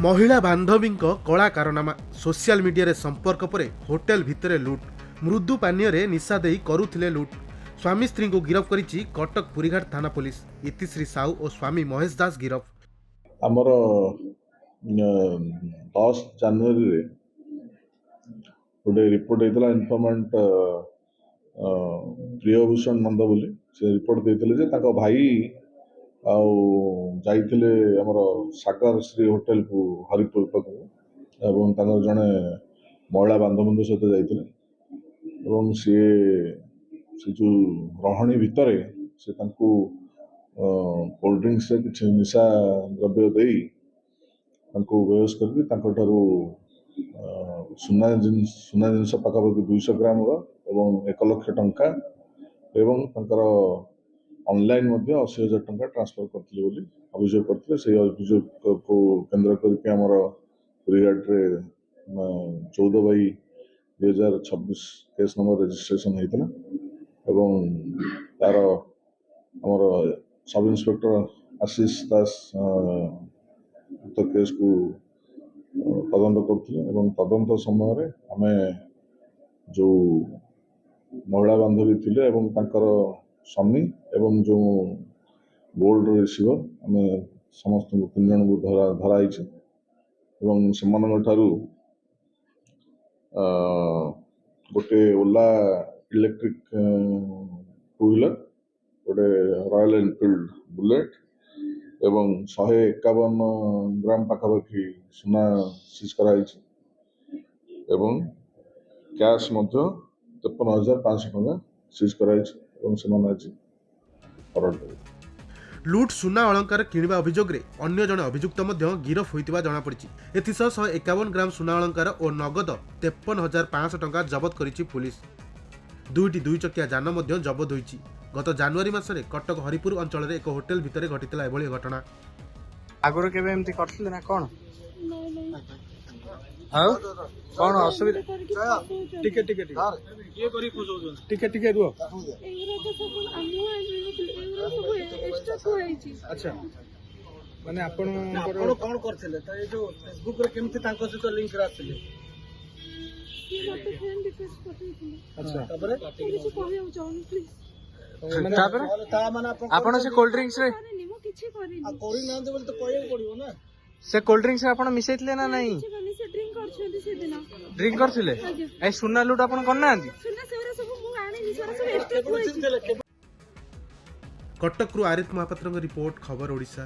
महिला बांधवी कला कारनामा सोशल मीडिया संपर्क पर होटेल भितर लुट मृदु पानीय रे निशा देई करुथिले लुट स्वामी स्त्री को गिरफ्त करिछि कटक पुरीघाट थाना पुलिस इतिश्री साहू और स्वामी महेश दास गिरफ्त। आमर 10 जनवरी रे गोटे रिपोर्ट होता इनफॉर्मेंट प्रियभूषण नंद बोली से रिपोर्ट देते भाई जाइथिले हमर सागर श्री होटेल को हरिपुर पाखु एवं जड़े महिला बांधव सहित जाइथिले एवं सी जो रहणी भितर से कोल्ड ड्रिंक्स किसी निशा द्रव्य दे बेहोश कर सुना जिनस पाखापाखि 200 ग्राम एवं 1 लाख टंका एवं ऑनलाइन 80,000 टंका ट्रांसफर करते अभियोग करते से अभियोग को केन्द्र करके आमर पुरीघाट 14/2026 केस नंबर रजिस्ट्रेशन होता एवं तार आमर सब इन्स्पेक्टर आशीष दास उक्त केस को तदंत करते तदंत समय आम जो महिला बांधवी थिले एवं तांकर स्वामी एवं जो गोल्ड रिसीवर आम समस्त 3 जन को धराई गोटे ओला इलेक्ट्रिक 2 व्हीलर गोटे रॉयल एनफील्ड बुलेट एवं 151 ग्राम पाखापाखि सुना सीज कराई एवं कैश 53,500 टंका सीज कराई लुट सुना अलंकार किणवा अभियोग रे अन्य जने अभियुक्त गिरफ होइतिबा जणा पड़िछि। एथिसह 151 ग्राम सुना अलंकार और नगद 53,500 टंका जबत करिछि पुलिस। 2टी 2 चकिया जान जबत होइछि। गत जनवरी मासरे कटक हरिपुर अंचल एक होटेल भितर घटितला एभली घटना। आगुर केबे एमती करथिले ना कोन हाउ कोन असुविधा टिके टिके टिके ये करी खोजो टिके टिके रुओ एगरा तो सब आमु एगरा सब एक्स्ट्रा कोइछि। अच्छा माने आपण कोन करथिले त ए जो फेसबुक रे केमती तांको से लिंक राखथिले ये मते फ्रेंड रिक्वेस्ट करथिले। अच्छा तबरे किछि कहियो चाहू प्लीज माने ता माने आपण से कोल्ड ड्रिंक्स रे मु किछि करिनी आ कोरी नांदे बोल तो कहय पड़ियो ना से कोल्ड ड्रिंक्स रे आपण मिसैतले ना नहीं से ड्रिंक करछथि से दिन ड्रिंक करथिले ए सुना लूट आपण करना आंदी सुना सेरा सब मु आनी निसरा सब एक्स्ट्रा कोइछि। कटक आरित महापात्र रिपोर्ट खबर ओडिशा।